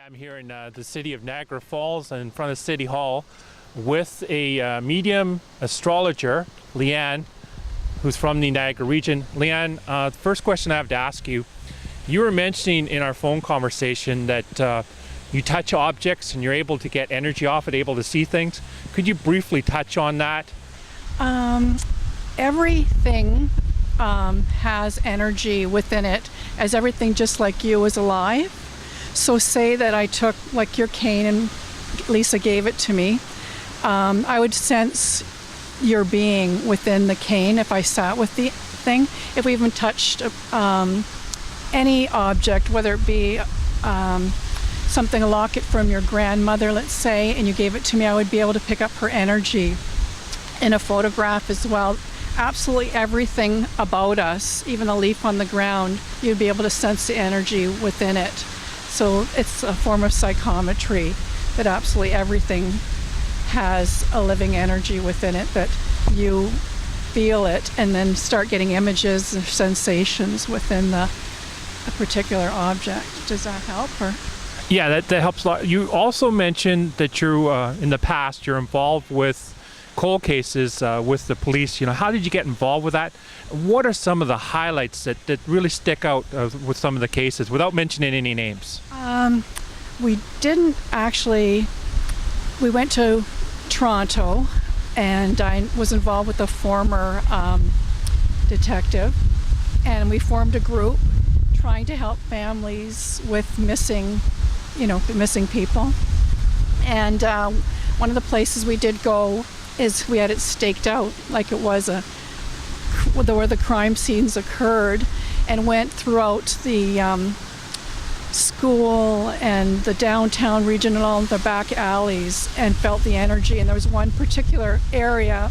I'm here in the city of Niagara Falls in front of City Hall with a medium astrologer, Liane, who's from the Niagara region. Liane, first question I have to ask you, you were mentioning in our phone conversation that you touch objects and you're able to get energy off it, able to see things. Could you briefly touch on that? Everything has energy within it, as everything just like you is alive. So say that I took like your cane and Lisa gave it to me. I would sense your being within the cane if I sat with the thing. If we even touched any object, whether it be something, a locket from your grandmother, let's say, and you gave it to me, I would be able to pick up her energy. In a photograph as well, absolutely everything about us, even a leaf on the ground, you'd be able to sense the energy within it. So it's a form of psychometry that absolutely everything has a living energy within it, that you feel it and then start getting images or sensations within a particular object. Does that help? Or? Yeah, that helps a lot. You also mentioned that you, in the past, you're involved with cold cases with the police. You know, how did you get involved with that? What are some of the highlights that really stick out with some of the cases, without mentioning any names? We didn't actually. We went to Toronto, and I was involved with a former detective, and we formed a group trying to help families with missing people. And one of the places we did go is we had it staked out like it was where the crime scenes occurred, and went throughout the school and the downtown region and all the back alleys and felt the energy. And there was one particular area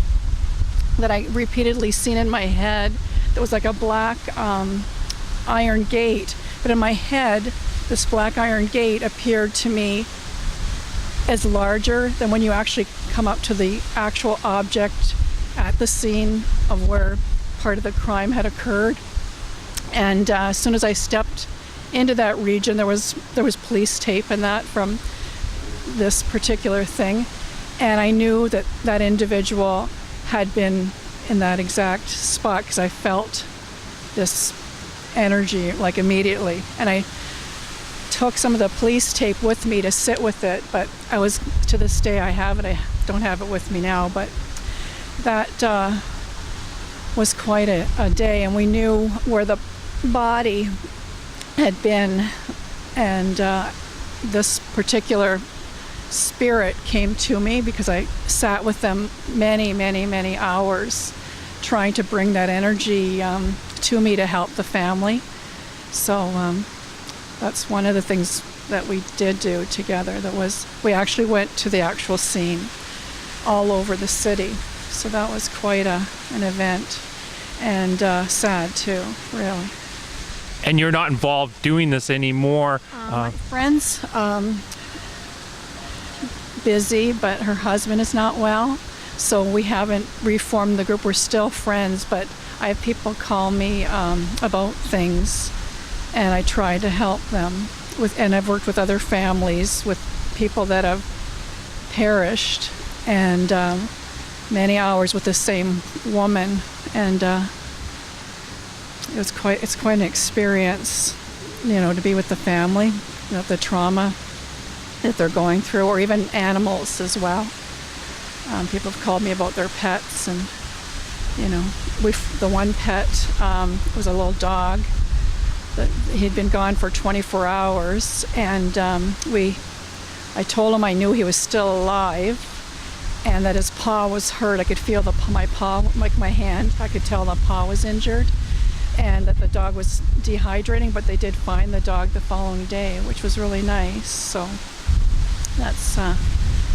that I repeatedly seen in my head that was like a black iron gate, but in my head this black iron gate appeared to me as larger than when you actually come up to the actual object at the scene of where part of the crime had occurred. And as soon as I stepped into that region, there was police tape and that from this particular thing, and I knew that that individual had been in that exact spot because I felt this energy like immediately. And I took some of the police tape with me to sit with it, but to this day I have it. I don't have it with me now, but that was quite a day, and we knew where the body had been, and this particular spirit came to me because I sat with them many hours trying to bring that energy to me to help the family. So that's one of the things that we did do together. We actually went to the actual scene all over the city. So that was quite an event, and sad too, really. And you're not involved doing this anymore? My friend's busy, but her husband is not well, so we haven't reformed the group. We're still friends, but I have people call me about things, and I try to help them and I've worked with other families with people that have perished, and many hours with the same woman, and it's quite an experience, to be with the family, the trauma that they're going through, or even animals as well. People have called me about their pets, and the one pet was a little dog that he'd been gone for 24 hours, and I told him I knew he was still alive, and that his paw was hurt. I could feel my paw, like my hand, I could tell the paw was injured, and that the dog was dehydrating, but they did find the dog the following day, which was really nice. So that's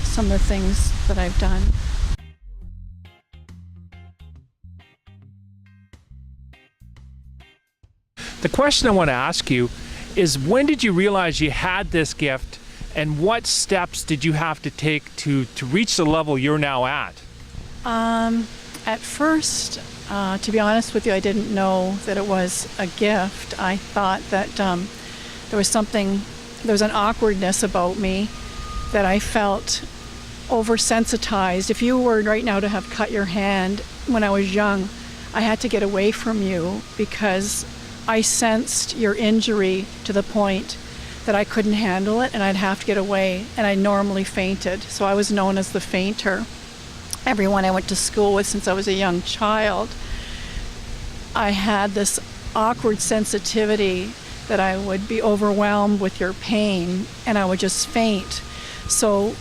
some of the things that I've done. The question I want to ask you is, when did you realize you had this gift, and what steps did you have to take to reach the level you're now at? At first, to be honest with you, I didn't know that it was a gift. I thought that there was something there was an awkwardness about me that I felt oversensitized. If you were right now to have cut your hand when I was young, I had to get away from you because I sensed your injury to the point that I couldn't handle it and I'd have to get away, and I normally fainted. So I was known as the fainter. Everyone I went to school with since I was a young child, I had this awkward sensitivity that I would be overwhelmed with your pain and I would just faint. So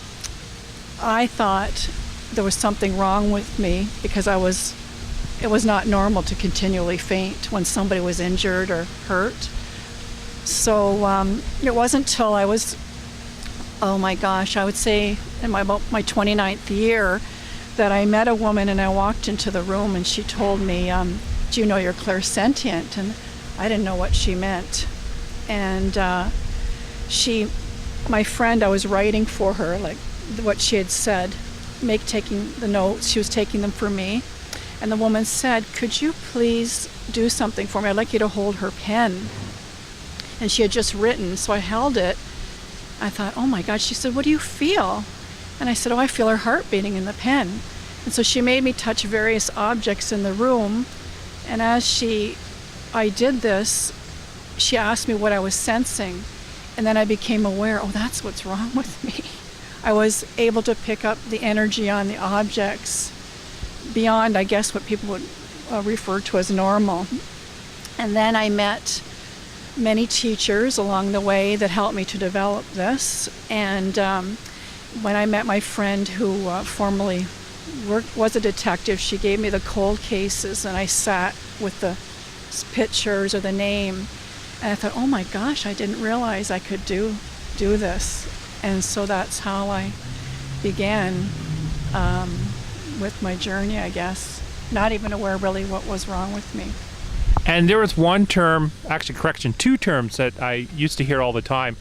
I thought there was something wrong with me because it was not normal to continually faint when somebody was injured or hurt. So it wasn't till I was, oh my gosh, I would say in about my 29th year that I met a woman and I walked into the room and she told me, do you know you're clairsentient? And I didn't know what she meant. And my friend, I was writing for her, like what she had said, taking the notes, she was taking them for me. And the woman said, could you please do something for me? I'd like you to hold her pen. And she had just written, so I held it. I thought, oh my God. She said, what do you feel? And I said, oh, I feel her heart beating in the pen. And so she made me touch various objects in the room. And as I did this, she asked me what I was sensing. And then I became aware, oh, that's what's wrong with me. I was able to pick up the energy on the objects beyond, I guess, what people would refer to as normal. And then I met many teachers along the way that helped me to develop this. And when I met my friend who formerly was a detective, she gave me the cold cases and I sat with the pictures or the name. And I thought, oh my gosh, I didn't realize I could do this. And so that's how I began with my journey, I guess. Not even aware really what was wrong with me. And there was one term, actually correction, two terms that I used to hear all the time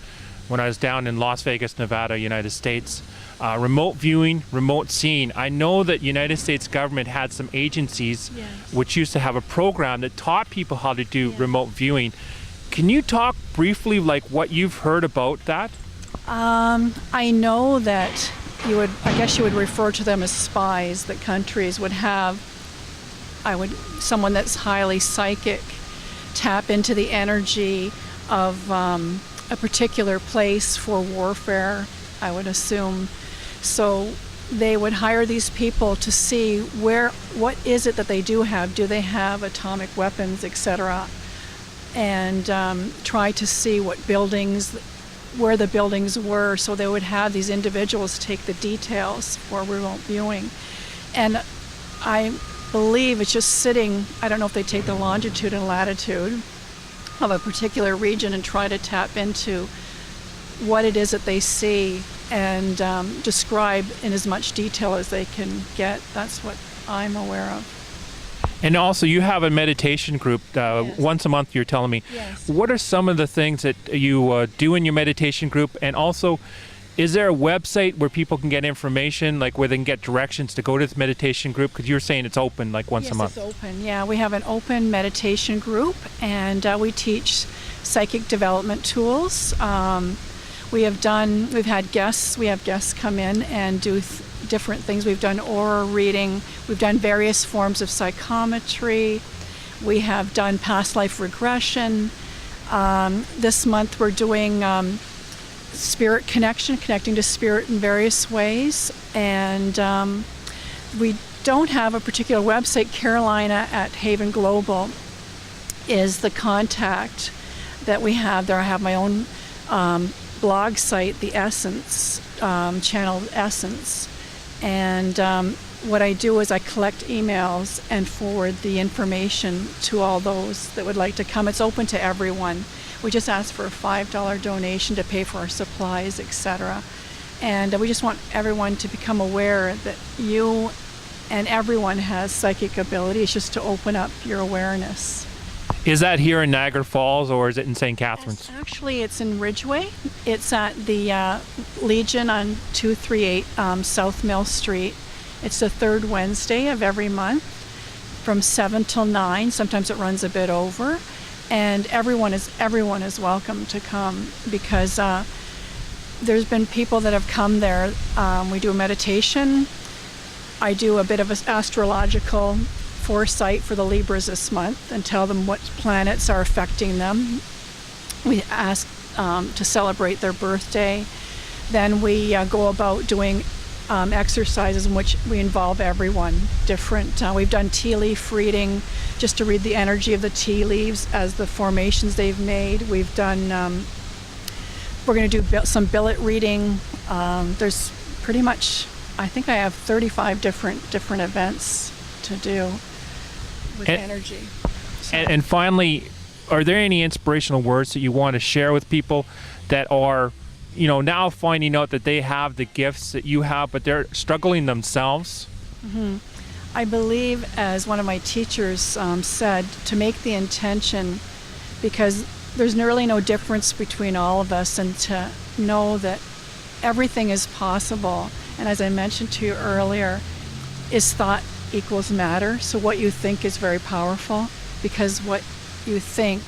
when I was down in Las Vegas, Nevada, United States. Remote viewing, remote seeing. I know that United States government had some agencies which used to have a program that taught people how to do remote viewing. Can you talk briefly like what you've heard about that? I know that I guess you would refer to them as spies, that countries would have, someone that's highly psychic tap into the energy of a particular place for warfare, I would assume. So they would hire these people to see what is it that they do have. Do they have atomic weapons, etc.? And try to see where the buildings were, so they would have these individuals take the details for remote viewing. And I believe it's just sitting, I don't know if they take the longitude and latitude of a particular region and try to tap into what it is that they see and describe in as much detail as they can get. That's what I'm aware of. And also you have a meditation group once a month, you're telling me. Yes. What are some of the things that you do in your meditation group? And also, is there a website where people can get information, like where they can get directions to go to this meditation group? Because you're saying it's open like once a month. Yes, it's open. Yeah, we have an open meditation group, and we teach psychic development tools. We have guests come in and do different things. We've done aura reading. We've done various forms of psychometry. We have done past life regression. This month we're doing spirit connecting to spirit in various ways. And we don't have a particular website. Carolina at Haven Global is the contact that we have there. I have my own blog site, The Essence, channel Essence. And what I do is I collect emails and forward the information to all those that would like to come. It's open to everyone. We just ask for a $5 donation to pay for our supplies, etc. And we just want everyone to become aware that you and everyone has psychic ability. It's just to open up your awareness. Is that here in Niagara Falls or is it in St. Catharines? Actually, it's in Ridgeway. It's at the Legion on 238 South Mill Street. It's the third Wednesday of every month from 7 till 9. Sometimes it runs a bit over. and everyone is welcome to come, because there's been people that have come there. We do a meditation. I do a bit of an astrological foresight for the Libras this month and tell them what planets are affecting them. We ask to celebrate their birthday. Then we go about doing exercises in which we involve everyone different. We've done tea leaf reading, just to read the energy of the tea leaves as the formations they've made. We've done, we're going to do some billet reading. There's pretty much, I think I have 35 different events to do with energy. So. And finally, are there any inspirational words that you want to share with people that are, now finding out that they have the gifts that you have, but they're struggling themselves? Mm-hmm. I believe, as one of my teachers said, to make the intention, because there's really no difference between all of us, and to know that everything is possible. And as I mentioned to you earlier, is thought equals matter. So what you think is very powerful, because what you think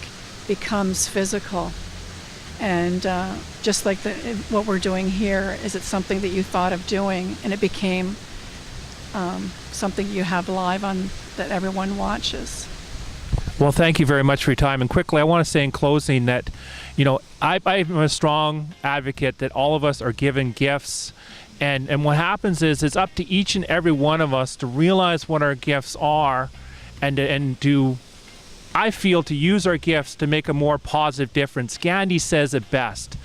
becomes physical. And just like what we're doing here, is it something that you thought of doing and it became something you have live on that everyone watches. Well, thank you very much for your time. And quickly, I want to say in closing that, I'm a strong advocate that all of us are given gifts. And what happens is it's up to each and every one of us to realize what our gifts are, and to I feel to use our gifts to make a more positive difference. Gandhi says it best: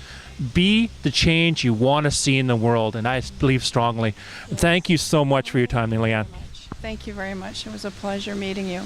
be the change you want to see in the world. And I believe strongly. Thank you so much for your time, Liane. Thank you very much. It was a pleasure meeting you.